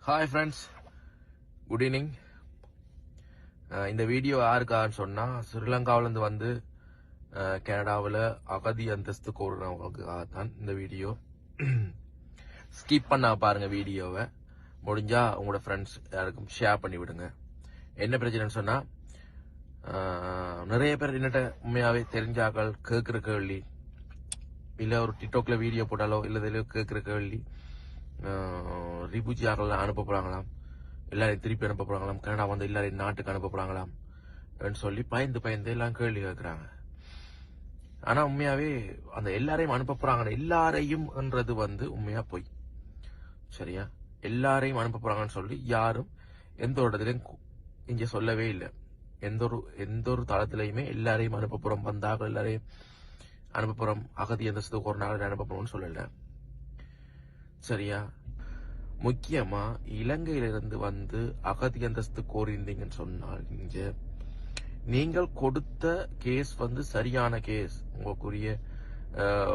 Hi friends, good evening. இந்த video யாருக்கான்னு சொன்னால், ஸ்ரீலங்காவிலேருந்து வந்து கனடாவில் அகதி அந்தஸ்து கோருறவங்களுக்காகத்தான் இந்த வீடியோ. ஸ்கிப் பண்ண பாருங்க வீடியோவை. முடிஞ்சா உங்களோட ஃப்ரெண்ட்ஸ் யாருக்கும் ஷேர் பண்ணி விடுங்க. என்ன பிரச்சனைன்னு சொன்னால், நிறைய பேர் என்னட்ட உண்மையாகவே தெரிஞ்சாக்கள் கேட்குற கேள்வி, இல்லை ஒரு டிக்டாக்ல வீடியோ போட்டாலோ இல்லை இதில் கேட்குற கேள்வி, ரிபூஜி ஆகலாம் அனுப்ப போறாங்களாம், எல்லாரையும் திருப்பி அனுப்ப போறாங்களாம், கனடா வந்து எல்லாரையும் நாட்டுக்கு அனுப்ப போறாங்களாம் சொல்லி பயந்து எல்லாம் கேள்வி கேட்கிறாங்க. ஆனா உண்மையாவே அந்த எல்லாரையும் அனுப்ப போறாங்க, எல்லாரையும்ன்றது வந்து உண்மையா போய் சரியா. எல்லாரையும் அனுப்ப போறாங்கன்னு சொல்லி யாரும் எந்த ஒரு இடத்துலயும் இங்க சொல்லவே இல்லை. எந்த ஒரு தளத்திலையுமே எல்லாரையும் அனுப்ப போறோம், வந்தாக எல்லாரையும் அனுப்ப போறோம், அகதி அந்தஸ்து ஒரு நாள் அனுப்ப போறோம்னு சொல்லல சரியா. முக்கியமா இலங்கையிலிருந்து வந்து அகதி அந்தஸ்து கோரியிருந்தீங்கன்னு சொன்னால், நீங்கள் கொடுத்த கேஸ் வந்து சரியான கேஸ்,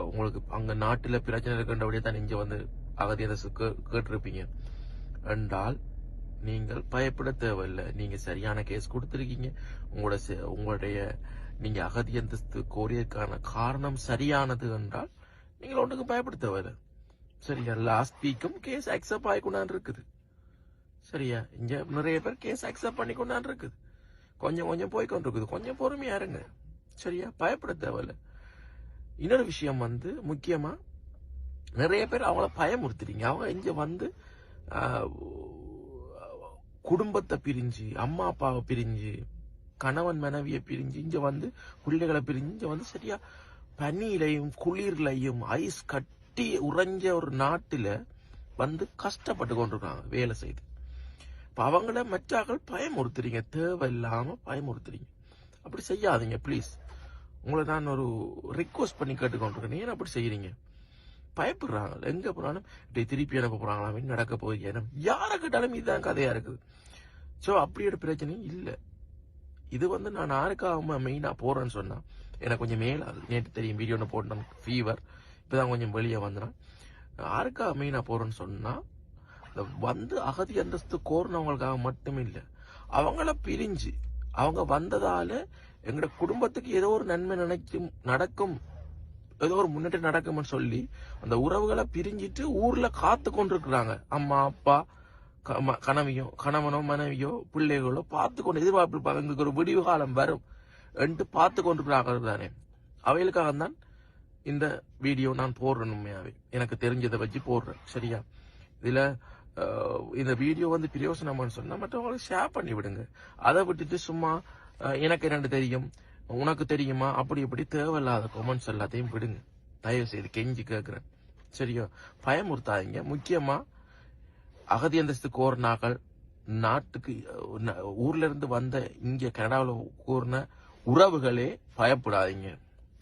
உங்களுக்கு அங்க நாட்டுல பிரச்சனை இருக்கின்றபடியே தான் இங்க வந்து அகதி அந்தஸ்து கேட்டிருப்பீங்க என்றால் நீங்கள் பயப்பட தேவையில்லை. நீங்க சரியான கேஸ் கொடுத்திருக்கீங்க. உங்களுடைய நீங்க அகதி அந்தஸ்து கோரியதற்கான காரணம் சரியானது என்றால் நீங்கள் ஒன்றுக்கு பயப்பட தேவையில்லை சரியா. லாஸ்ட் வீக்கும் கேஸ் அக்செப்ட் ஆகி கொண்டாந்து இருக்குது சரியா. இங்க நிறைய பேர் கேஸ் அக்செப்ட் பண்ணி கொண்டாந்து இருக்குது. கொஞ்சம் போய்கொண்டு இருக்குது. கொஞ்சம் பொறுமையா இருங்க சரியா, பயப்பட தேவையில்லை. இன்னொரு விஷயம் வந்து முக்கியமா நிறைய பேர் அவங்கள பயமுறுத்துறீங்க. அவங்க இங்க வந்து குடும்பத்தை பிரிஞ்சு, அம்மா அப்பாவை பிரிஞ்சு, கணவன் மனைவியை பிரிஞ்சு, இங்க வந்து பிள்ளைகளை பிரிஞ்சு, இங்க வந்து சரியா பனியிலையும் குளிர்லையும் ஐஸ் கட்டி உறைஞ்ச ஒரு நாட்டுல வந்து கஷ்டப்பட்டு கொண்டிருக்காங்க வேலை செய்து. இப்ப அவங்கள மற்றாக்கள் பயமுறுத்துறீங்க, தேவையில்லாம பயமுறுத்துறீங்க. அப்படி செய்யாதீங்க ப்ளீஸ். உங்களை நான் ஒரு ரிக்வஸ்ட் பண்ணி கேட்டுக்கொண்டிருக்கேன். ஏன் அப்படி செய்யறீங்க? பயப்படுறாங்க. எங்க போனாலும் திருப்பி அனுப்ப போறாங்களா, நடக்க போய் யாரை கேட்டாலும் இதுதான் கதையா இருக்குது. சோ அப்படி ஒரு பிரச்சனையும் இல்லை. இது வந்து நான் யாருக்காக மெயினா போறேன்னு சொன்னா, எனக்கு கொஞ்சம் மேல நேற்று தெரியும் வீடியோ போட்டேன், ஃபீவர், இப்பதான் கொஞ்சம் வெளியே வந்தான். யாருக்காக மெயினா போறேன்னு சொன்னா, வந்து அகதி அந்தஸ்து கோரினவங்களுக்காக மட்டும் இல்லை, அவங்கள பிரிஞ்சு அவங்க வந்ததால எங்களோட குடும்பத்துக்கு ஏதோ ஒரு நன்மை நடக்கும், ஏதோ ஒரு முன்னேற்றம் நடக்கும்னு சொல்லி அந்த உறவுகளை பிரிஞ்சிட்டு ஊர்ல காத்து கொண்டிருக்கிறாங்க. அம்மா அப்பா கணவனோ மனைவியோ பிள்ளைகளோ பார்த்து கொண்டு எதிர்பார்ப்பு, எங்களுக்கு ஒரு விடிவு காலம் வரும் என்று பார்த்து கொண்டிருக்கிறாங்க தானே. அவைகளுக்காக தான் இந்த வீடியோ நான் போடுறேன். உண்மையாவே எனக்கு தெரிஞ்சதை வச்சு போடுறேன் சரியா. இதுல இந்த வீடியோ வந்து பிரயோசனமானு சொன்னா மற்றவங்களுக்கு ஷேர் பண்ணி விடுங்க. அதை விட்டுட்டு சும்மா எனக்கு என்னென்னு தெரியும், உனக்கு தெரியுமா, அப்படி இப்படி தேவையில்லாத கமெண்ட்ஸ் எல்லாத்தையும் விடுங்க தயவு செய்து, கெஞ்சி கேட்கிறேன் சரியா. பயமுறுத்தாதீங்க. முக்கியமா அகதி அந்தஸ்து கோரினாக்கள், நாட்டுக்கு ஊர்ல இருந்து வந்த இங்க கனடாவில் கோரின உறவுகளே பயப்படாதீங்க.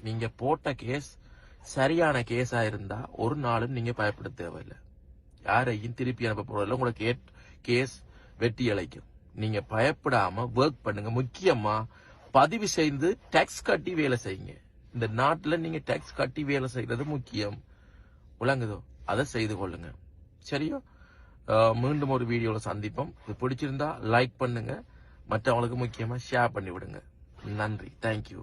நீங்க போட்ட கேஸ் சரியான கேஸா இருந்தா ஒரு நாளும் நீங்க பயப்பட தேவையில்லை. யாரையும் திருப்பி அனுப்ப போறதில்லை. உங்களுக்கு கேஸ் வெட்டி அழைக்கும். நீங்க பயப்படாம ஒர்க் பண்ணுங்க. முக்கியமா பதிவு செய்து டாக்ஸ் கட்டி வேலை செய்யுங்க. இந்த நாட்டுல நீங்க டாக்ஸ் கட்டி வேலை செய்யறது முக்கியம், விளங்குதோ? அதை செய்து கொள்ளுங்க சரியோ. மீண்டும் ஒரு வீடியோல சந்திப்போம். இது பிடிச்சிருந்தா லைக் பண்ணுங்க, மற்றவங்களுக்கு முக்கியமா ஷேர் பண்ணி விடுங்க. நன்றி, தேங்க்யூ.